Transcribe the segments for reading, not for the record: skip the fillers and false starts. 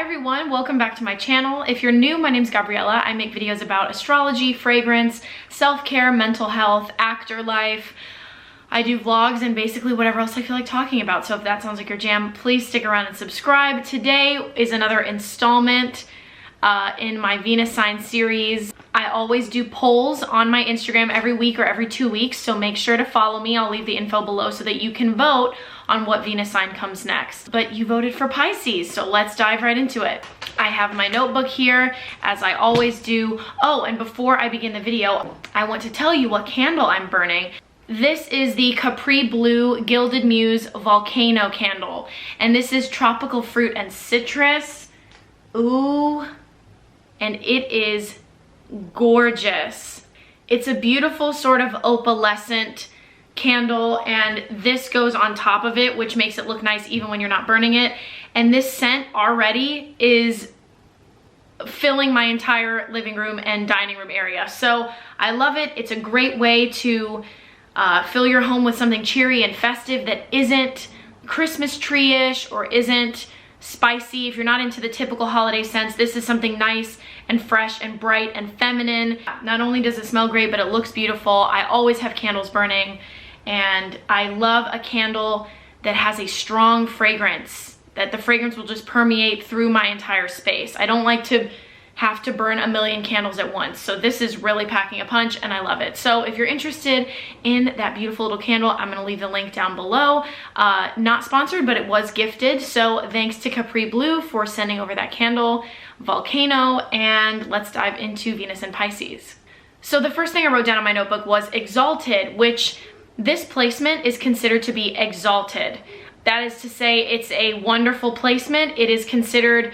everyone, welcome back to my channel. If you're new, my name's Gabriela. I make videos about astrology, fragrance, self-care, mental health, actor life. I do vlogs and basically whatever else I feel like talking about. So if that sounds like your jam, please stick around and subscribe. Today is another installment in my Venus sign series. I always do polls on my Instagram every week or every 2 weeks, so make sure to follow me. I'll leave the info below so that you can vote on what Venus sign comes next. But you voted for Pisces, so let's dive right into it. I have my notebook here, as I always do. Oh, and before I begin the video, I want to tell you what candle I'm burning. This is the Capri Blue Gilded Muse Volcano candle, and this is tropical fruit and citrus. Ooh, and it is gorgeous. It's a beautiful sort of opalescent candle, and this goes on top of it, which makes it look nice even when you're not burning it. And this scent already is filling my entire living room and dining room area, so I love it. It's a great way to fill your home with something cheery and festive that isn't Christmas tree-ish or isn't spicy. If you're not into the typical holiday scents, this is something nice and fresh and bright and feminine. Not only does it smell great, but it looks beautiful. I always have candles burning, and I love a candle that has a strong fragrance, that the fragrance will just permeate through my entire space. I don't like to have to burn a million candles at once, so this is really packing a punch and I love it. So if you're interested in that beautiful little candle, I'm gonna leave the link down below. Not sponsored, but it was gifted, so thanks to Capri Blue for sending over that candle, Volcano. And let's dive into Venus and Pisces. So the first thing I wrote down in my notebook was exalted, which this placement is considered to be exalted. That is to say, it's a wonderful placement. It is considered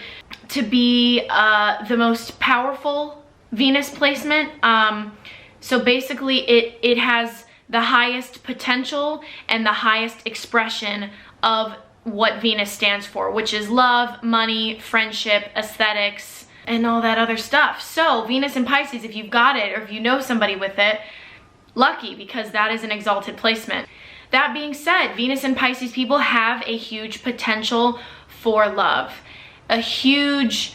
to be the most powerful Venus placement. So basically it has the highest potential and the highest expression of what Venus stands for, which is love, money, friendship, aesthetics, and all that other stuff. So Venus and Pisces, if you've got it or if you know somebody with it, lucky, because that is an exalted placement. That being said, Venus and Pisces people have a huge potential for love, a huge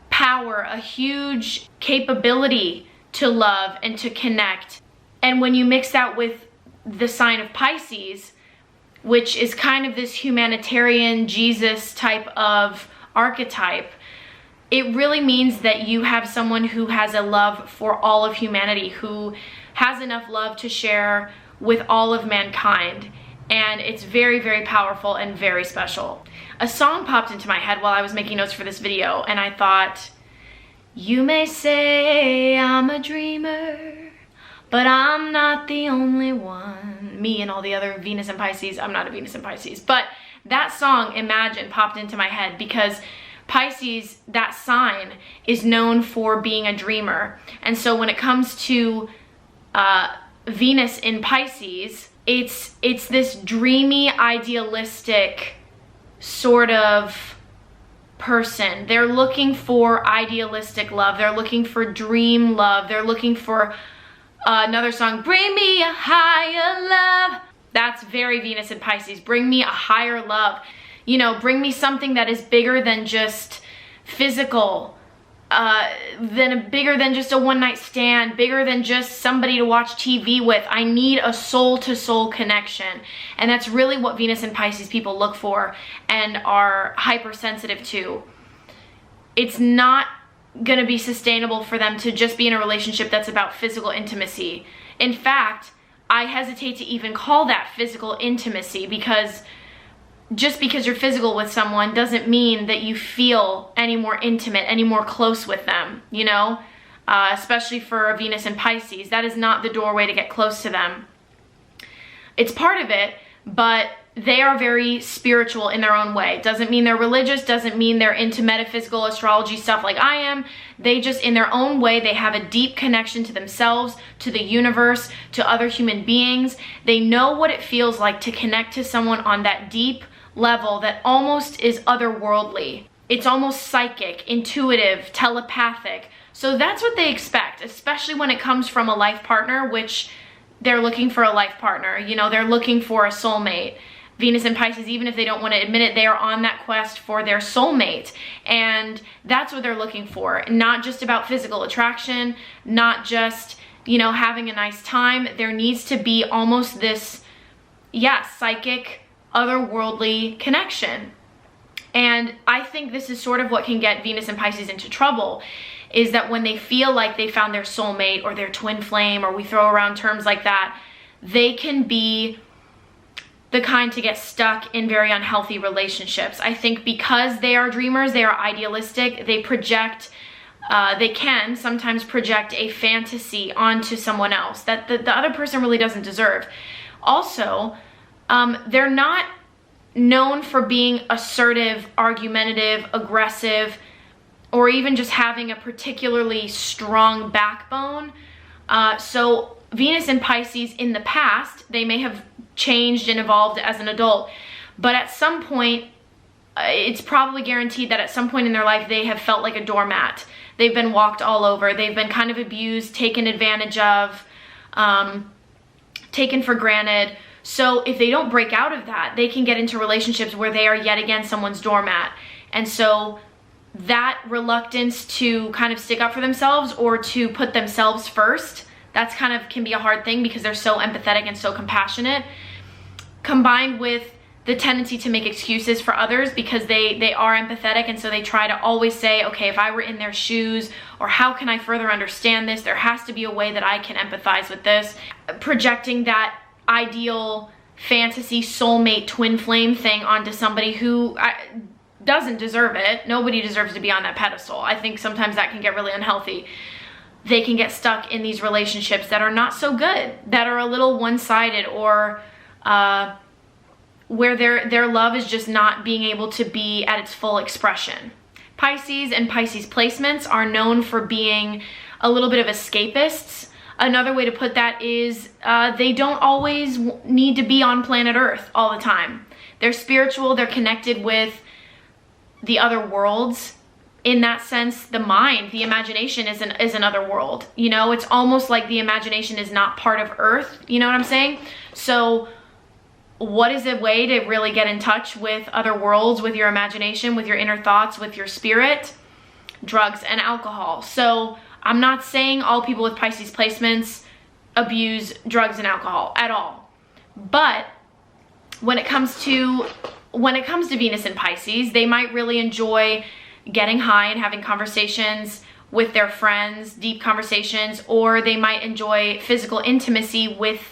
power, a huge capability to love and to connect. And when you mix that with the sign of Pisces, which is kind of this humanitarian Jesus type of archetype, it really means that you have someone who has a love for all of humanity, who has enough love to share with all of mankind. And it's very, very powerful and very special. A song popped into my head while I was making notes for this video, and I thought, you may say I'm a dreamer, but I'm not the only one. Me and all the other Venus and Pisces, I'm not a Venus and Pisces, but that song, Imagine, popped into my head because Pisces, that sign, is known for being a dreamer. And so when it comes to Venus in Pisces, it's this dreamy, idealistic sort of person. They're looking for idealistic love. They're looking for dream love. They're looking for another song, Bring Me a Higher Love. That's very Venus and Pisces. Bring me a higher love. You know, bring me something that is bigger than just physical, bigger than just a one-night stand, bigger than just somebody to watch TV with. I need a soul-to-soul connection. And that's really what Venus and Pisces people look for and are hypersensitive to. It's not gonna be sustainable for them to just be in a relationship that's about physical intimacy. In fact, I hesitate to even call that physical intimacy, because just because you're physical with someone doesn't mean that you feel any more intimate, any more close with them, you know? Especially for Venus and Pisces, that is not the doorway to get close to them. It's part of it, but they are very spiritual in their own way. Doesn't mean they're religious, doesn't mean they're into metaphysical astrology stuff like I am. They just, in their own way, they have a deep connection to themselves, to the universe, to other human beings. They know what it feels like to connect to someone on that deep level that almost is otherworldly. It's almost psychic, intuitive, telepathic. So that's what they expect, especially when it comes from a life partner, which they're looking for a life partner. You know, they're looking for a soulmate. Venus in Pisces, even if they don't want to admit it, they are on that quest for their soulmate. And that's what they're looking for. Not just about physical attraction, not just, you know, having a nice time. There needs to be almost this, yeah, psychic, otherworldly connection. And I think this is sort of what can get Venus and Pisces into trouble, is that when they feel like they found their soulmate or their twin flame, or we throw around terms like that, they can be the kind to get stuck in very unhealthy relationships. I think because they are dreamers, they are idealistic, they project, they can sometimes project a fantasy onto someone else that the other person really doesn't deserve. Also, they're not known for being assertive, argumentative, aggressive, or even just having a particularly strong backbone. So Venus in Pisces in the past, they may have changed and evolved as an adult, but at some point, it's probably guaranteed that at some point in their life, they have felt like a doormat. They've been walked all over. They've been kind of abused, taken advantage of, taken for granted. So if they don't break out of that, they can get into relationships where they are yet again someone's doormat. And so that reluctance to kind of stick up for themselves or to put themselves first, that's kind of can be a hard thing because they're so empathetic and so compassionate, combined with the tendency to make excuses for others because they are empathetic, and so they try to always say, okay, if I were in their shoes, or how can I further understand this? There has to be a way that I can empathize with this. Projecting that ideal fantasy soulmate twin flame thing onto somebody who doesn't deserve it. Nobody deserves to be on that pedestal. I think sometimes that can get really unhealthy. They can get stuck in these relationships that are not so good, that are a little one-sided, or where their love is just not being able to be at its full expression. Pisces and Pisces placements are known for being a little bit of escapists. Another way to put that is they don't always need to be on planet Earth all the time. They're spiritual, they're connected with the other worlds. In that sense, the mind, the imagination is another world. You know, it's almost like the imagination is not part of Earth. You know what I'm saying? So what is a way to really get in touch with other worlds, with your imagination, with your inner thoughts, with your spirit? Drugs and alcohol. So I'm not saying all people with Pisces placements abuse drugs and alcohol at all. But when it comes to Venus and Pisces, they might really enjoy getting high and having conversations with their friends, deep conversations, or they might enjoy physical intimacy with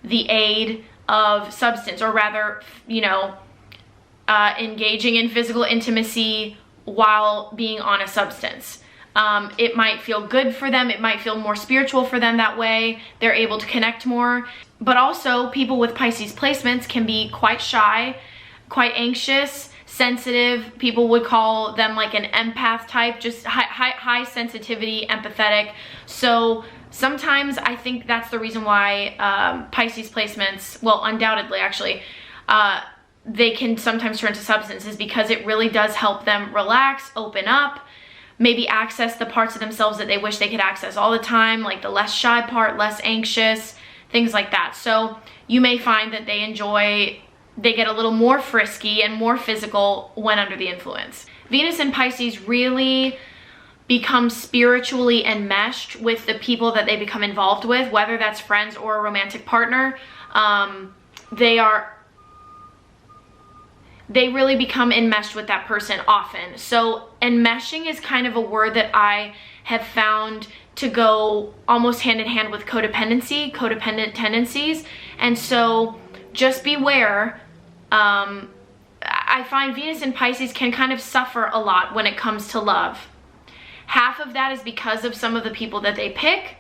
the aid of substance, or rather, you know, engaging in physical intimacy while being on a substance. It might feel good for them. It might feel more spiritual for them that way. They're able to connect more. But also, people with Pisces placements can be quite shy, quite anxious, sensitive. People would call them like an empath type, just high sensitivity, empathetic. So sometimes I think that's the reason why Pisces placements, well, undoubtedly actually, they can sometimes turn to substances, because it really does help them relax, open up, maybe access the parts of themselves that they wish they could access all the time, like the less shy part, less anxious, things like that. So you may find that they get a little more frisky and more physical when under the influence. Venus and Pisces really become spiritually enmeshed with the people that they become involved with, whether that's friends or a romantic partner. They really become enmeshed with that person often. So enmeshing is kind of a word that I have found to go almost hand in hand with codependency, codependent tendencies. And so just beware. I find Venus and Pisces can kind of suffer a lot when it comes to love. Half of that is because of some of the people that they pick,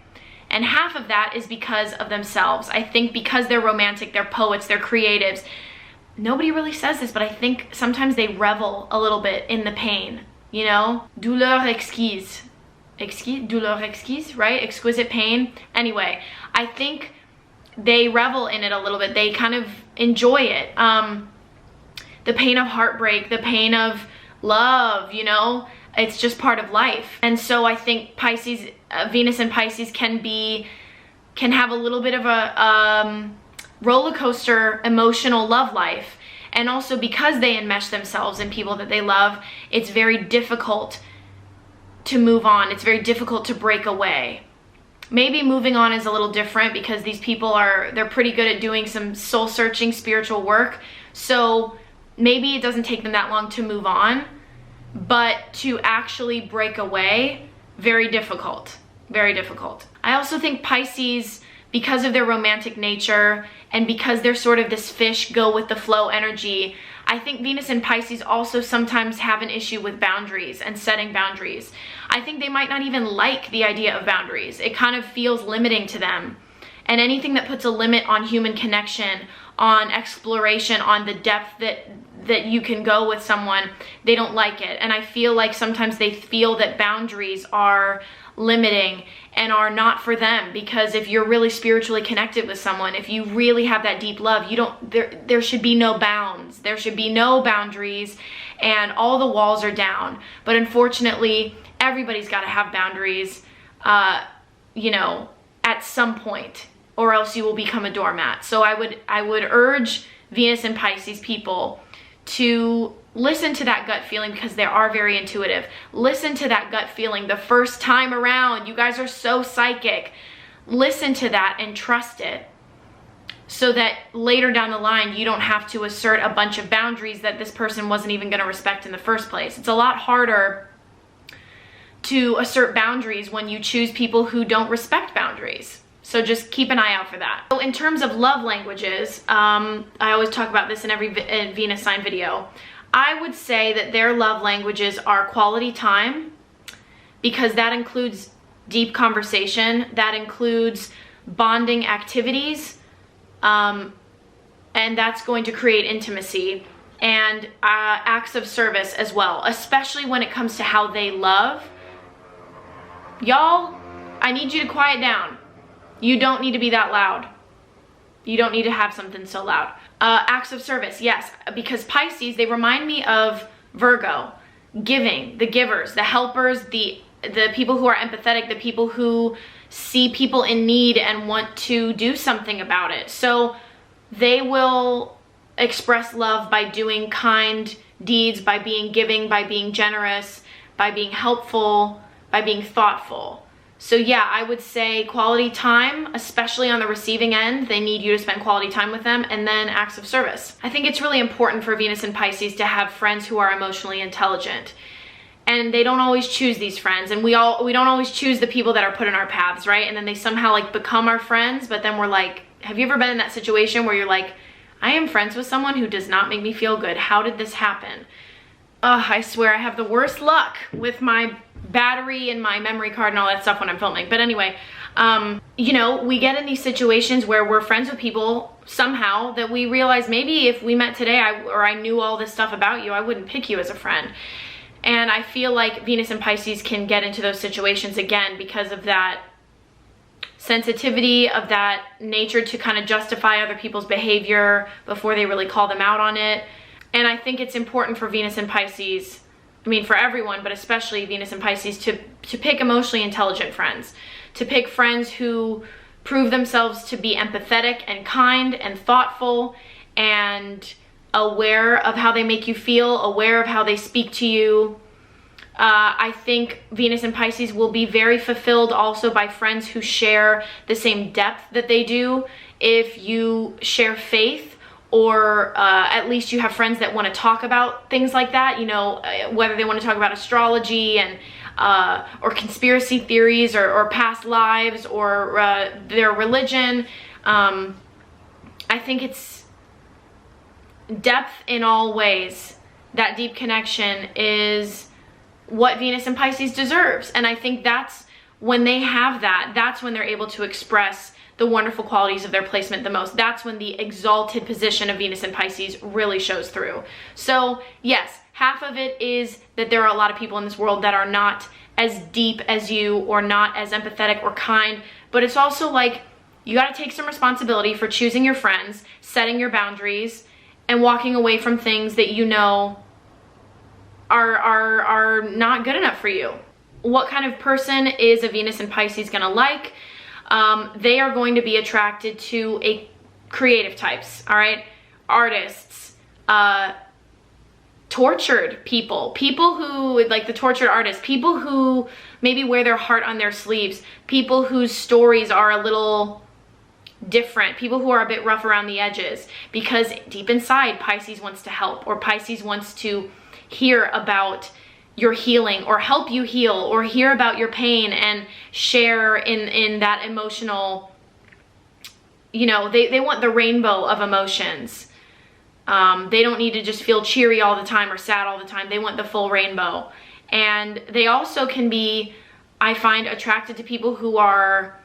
and half of that is because of themselves. I think because they're romantic, they're poets, they're creatives. Nobody really says this, but I think sometimes they revel a little bit in the pain, you know? Douleur exquise. Douleur exquise, right? Exquisite pain. Anyway, I think they revel in it a little bit. They kind of enjoy it. The pain of heartbreak, the pain of love, you know? It's just part of life. And so I think Pisces, Venus and Pisces can have a little bit of a roller coaster emotional love life. And also because they enmesh themselves in people that they love, it's very difficult to move on. It's very difficult to break away. Maybe moving on is a little different because these people they're pretty good at doing some soul-searching spiritual work. So maybe it doesn't take them that long to move on, but to actually break away, very difficult, very difficult. I also think Pisces, because of their romantic nature and because they're sort of this fish go with the flow energy, I think Venus and Pisces also sometimes have an issue with boundaries and setting boundaries. I think they might not even like the idea of boundaries. It kind of feels limiting to them. And anything that puts a limit on human connection, on exploration, on the depth that you can go with someone, they don't like it. And I feel like sometimes they feel that boundaries are limiting and are not for them, because if you're really spiritually connected with someone, if you really have that deep love, there should be no bounds, there should be no boundaries, and all the walls are down. But unfortunately, everybody's got to have boundaries, you know, at some point, or else you will become a doormat. So I would urge Venus and Pisces people to listen to that gut feeling, because they are very intuitive. Listen to that gut feeling the first time around. You guys are so psychic. Listen to that and trust it, so that later down the line, you don't have to assert a bunch of boundaries that this person wasn't even going to respect in the first place. It's a lot harder to assert boundaries when you choose people who don't respect boundaries. So just keep an eye out for that. So in terms of love languages, I always talk about this in every Venus sign video. I would say that their love languages are quality time, because that includes deep conversation, that includes bonding activities, and that's going to create intimacy, and acts of service as well, especially when it comes to how they love. Y'all, I need you to quiet down. You don't need to be that loud. You don't need to have something so loud. Acts of service, yes, because Pisces, they remind me of Virgo. Giving, the givers, the helpers, the people who are empathetic, the people who see people in need and want to do something about it. So they will express love by doing kind deeds, by being giving, by being generous, by being helpful, by being thoughtful. So yeah, I would say quality time, especially on the receiving end. They need you to spend quality time with them, and then acts of service. I think it's really important for Venus and Pisces to have friends who are emotionally intelligent. And they don't always choose these friends, and we don't always choose the people that are put in our paths, right? And then they somehow like become our friends, but then we're like, have you ever been in that situation where you're like, I am friends with someone who does not make me feel good. How did this happen? I swear I have the worst luck with my battery and my memory card and all that stuff when I'm filming. But anyway, you know, we get in these situations where we're friends with people somehow that we realize maybe if we met today or I knew all this stuff about you, I wouldn't pick you as a friend. And I feel like Venus and Pisces can get into those situations again because of that sensitivity, of that nature to kind of justify other people's behavior before they really call them out on it. And I think it's important for Venus and Pisces, I mean for everyone, but especially Venus and Pisces, to pick emotionally intelligent friends, to pick friends who prove themselves to be empathetic and kind and thoughtful and aware of how they make you feel, aware of how they speak to you. I think Venus and Pisces will be very fulfilled also by friends who share the same depth that they do. If you share faith, or at least you have friends that want to talk about things like that, you know, whether they want to talk about astrology and or conspiracy theories or past lives or their religion. I think it's depth in all ways. That deep connection is what Venus and Pisces deserves. And I think that's when they have that, that's when they're able to express the wonderful qualities of their placement the most. That's when the exalted position of Venus and Pisces really shows through. So yes, half of it is that there are a lot of people in this world that are not as deep as you or not as empathetic or kind, but it's also like you got to take some responsibility for choosing your friends, setting your boundaries, and walking away from things that you know are not good enough for you. What kind of person is a Venus and Pisces gonna like? They are going to be attracted to creative types, all right? Artists, tortured people who, like the tortured artists, people who maybe wear their heart on their sleeves, people whose stories are a little different, people who are a bit rough around the edges, because deep inside Pisces wants to help, or Pisces wants to hear about your healing or help you heal, or hear about your pain and share in that emotional, you know, they want the rainbow of emotions. They don't need to just feel cheery all the time or sad all the time. They want the full rainbow. And they also can be, I find, attracted to people who are,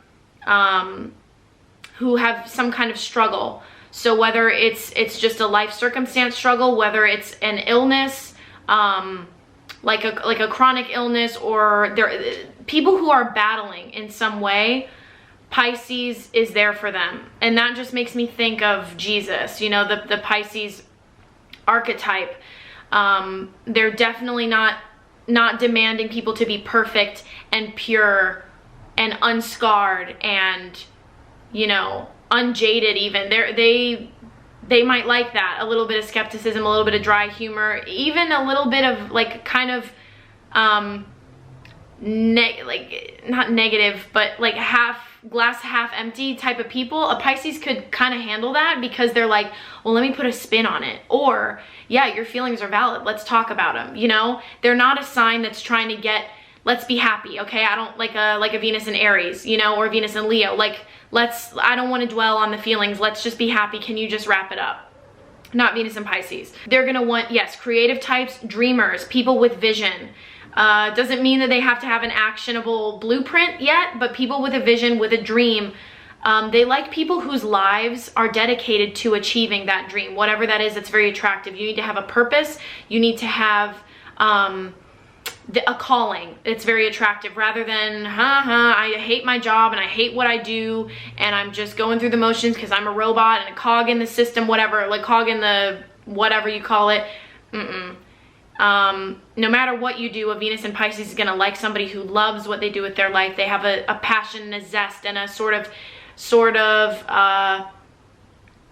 who have some kind of struggle. So whether it's just a life circumstance struggle, whether it's an illness, like a chronic illness, or people who are battling in some way, Pisces is there for them. And that just makes me think of Jesus, you know, the Pisces archetype. They're definitely not demanding people to be perfect and pure and unscarred and, you know, unjaded even. They might like that. A little bit of skepticism, a little bit of dry humor, even a little bit of like kind of like not negative, but like glass half empty type of people. A Pisces could kind of handle that, because they're like, well, let me put a spin on it. Or, yeah, your feelings are valid, let's talk about them. You know, they're not a sign that's trying to get, let's be happy, okay? I don't like a Venus in Aries, you know, or Venus in Leo. Like, I don't want to dwell on the feelings, let's just be happy, can you just wrap it up? Not Venus and Pisces. They're gonna want, yes, creative types, dreamers, people with vision. Doesn't mean that they have to have an actionable blueprint yet, but people with a vision, with a dream. They like people whose lives are dedicated to achieving that dream, whatever that is. That's very attractive. You need to have a purpose. You need to have a calling. It's very attractive, rather than I hate my job and I hate what I do and I'm just going through the motions because I'm a robot and a cog in the system, whatever, like cog in the whatever you call it. No matter what you do, a Venus in Pisces is gonna like somebody who loves what they do with their life. They have a passion and a zest and a sort of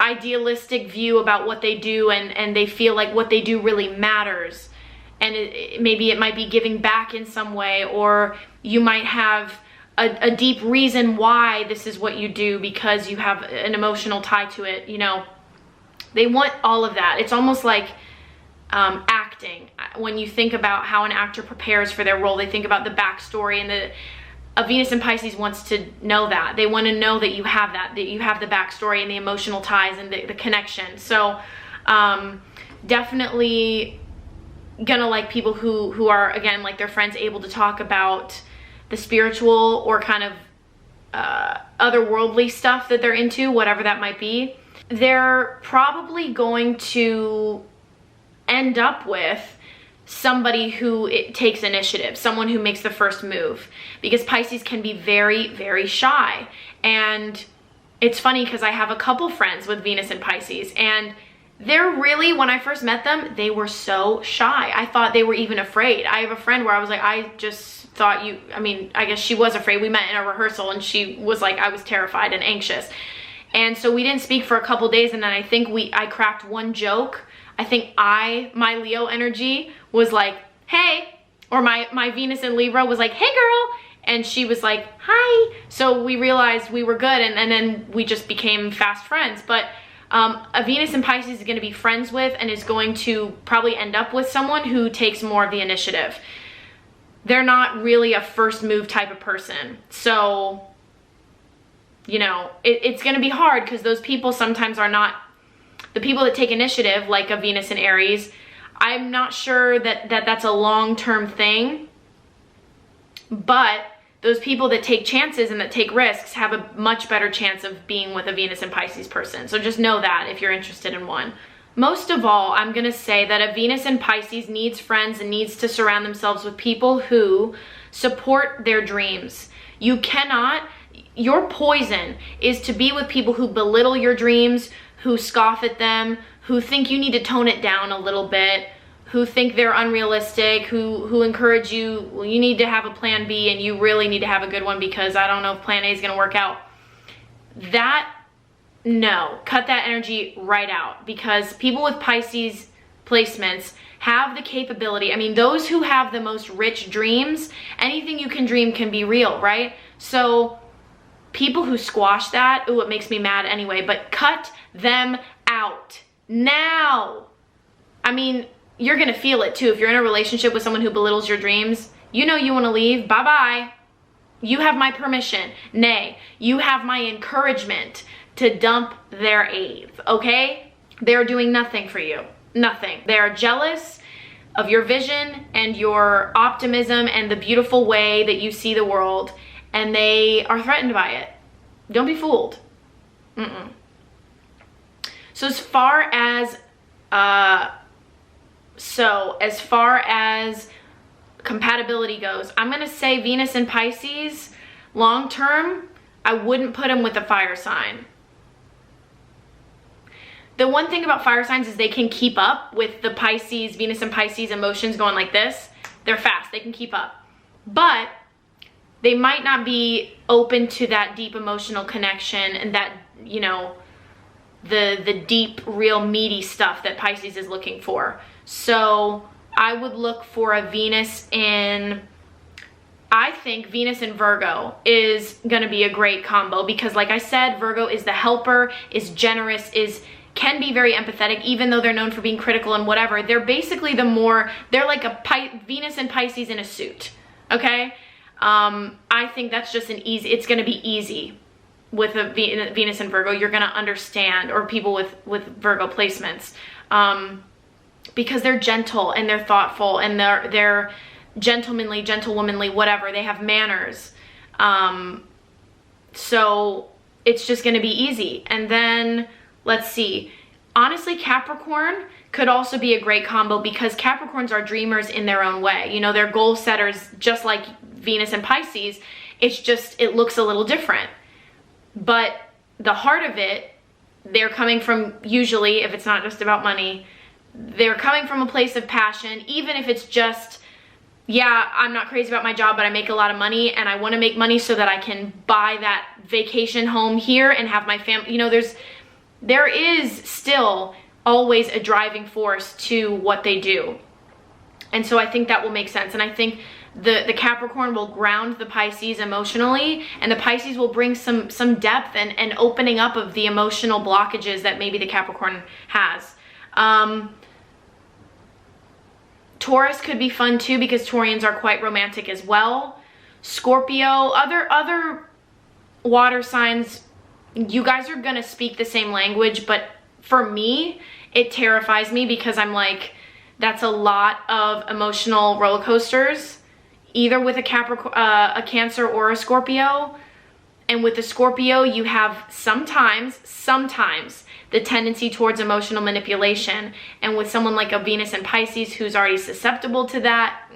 idealistic view about what they do, and they feel like what they do really matters. And maybe it might be giving back in some way, or you might have a deep reason why this is what you do, because you have an emotional tie to it. You know, they want all of that. It's almost like acting. When you think about how an actor prepares for their role, they think about the backstory, and a Venus in Pisces wants to know that. They want to know that you have that you have the backstory and the emotional ties and the connection. So definitely gonna like people who are, again, like their friends, able to talk about the spiritual or kind of otherworldly stuff that they're into, whatever that might be. They're probably going to end up with somebody who takes initiative, someone who makes the first move, because Pisces can be very, very shy. And it's funny because I have a couple friends with Venus and Pisces, and they're really, when I first met them, they were so shy. I thought they were even afraid. I have a friend where I was like, I just thought you, I mean, I guess she was afraid. We met in a rehearsal and she was like, I was terrified and anxious. And so we didn't speak for a couple days, and then I think I cracked one joke. I think my Leo energy was like, hey, or my Venus in Libra was like, hey girl, and she was like, hi. So we realized we were good, and then we just became fast friends. But a Venus in Pisces is going to be friends with, and is going to probably end up with someone who takes more of the initiative. They're not really a first move type of person. So, you know, it's going to be hard, because those people sometimes are not the people that take initiative, like a Venus in Aries. I'm not sure that that's a long-term thing, but those people that take chances and that take risks have a much better chance of being with a Venus in Pisces person. So just know that if you're interested in one. Most of all, I'm gonna say that a Venus in Pisces needs friends and needs to surround themselves with people who support their dreams. You cannot, your poison is to be with people who belittle your dreams, who scoff at them, who think you need to tone it down a little bit, who think they're unrealistic, who encourage you, well, you need to have a plan B and you really need to have a good one, because I don't know if plan A is gonna work out. That no, cut that energy right out, because people with Pisces placements have the capability. I mean, those who have the most rich dreams, anything you can dream can be real, right? So people who squash that, ooh, it makes me mad anyway, but cut them out now. I mean, you're gonna feel it too. If you're in a relationship with someone who belittles your dreams, you know you wanna leave, bye-bye. You have my permission. Nay, you have my encouragement to dump their aid, okay? They're doing nothing for you, nothing. They are jealous of your vision and your optimism and the beautiful way that you see the world, and they are threatened by it. Don't be fooled. So as far as compatibility goes, I'm gonna say Venus and Pisces, long term, I wouldn't put them with a fire sign. The one thing about fire signs is they can keep up with the Pisces, Venus and Pisces emotions going like this. They're fast, they can keep up. But they might not be open to that deep emotional connection and that, you know, the deep, real meaty stuff that Pisces is looking for. So I would look for a Venus in, I think Venus and Virgo is gonna be a great combo, because like I said, Virgo is the helper, is generous, can be very empathetic, even though they're known for being critical and whatever. They're basically they're like a Venus and Pisces in a suit, okay? I think that's just it's gonna be easy with a Venus and Virgo. You're gonna understand, or people with Virgo placements, because they're gentle and they're thoughtful and they're gentlemanly, gentlewomanly, whatever. They have manners. So it's just gonna be easy. And then, let's see, honestly, Capricorn could also be a great combo, because Capricorns are dreamers in their own way. You know, they're goal setters, just like Venus and Pisces. It's just, it looks a little different. But the heart of it, they're coming from, usually, if it's not just about money, they're coming from a place of passion, even if it's just, yeah, I'm not crazy about my job, but I make a lot of money and I want to make money so that I can buy that vacation home here and have my family. You know, there is still always a driving force to what they do. And so I think that will make sense. And I think the Capricorn will ground the Pisces emotionally, and the Pisces will bring some depth and opening up of the emotional blockages that maybe the Capricorn has. Taurus could be fun too, because Taurians are quite romantic as well. Scorpio, other water signs, you guys are gonna speak the same language, but for me, it terrifies me, because I'm like, that's a lot of emotional roller coasters, either with a Cancer or a Scorpio. And with the Scorpio, you have sometimes the tendency towards emotional manipulation. And with someone like a Venus and Pisces who's already susceptible to that,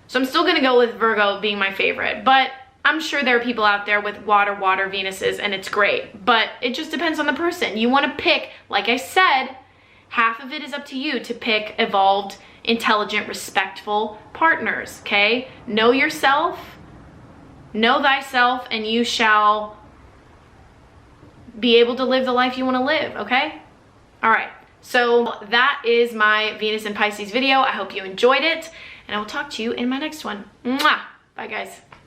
so I'm still gonna go with Virgo being my favorite. But I'm sure there are people out there with water Venuses, and it's great. But it just depends on the person. You wanna pick, like I said, half of it is up to you to pick evolved, intelligent, respectful partners, okay? Know yourself, know thyself, and you shall be able to live the life you want to live, okay? All right, so that is my Venus and Pisces video. I hope you enjoyed it, and I will talk to you in my next one. Mwah! Bye, guys.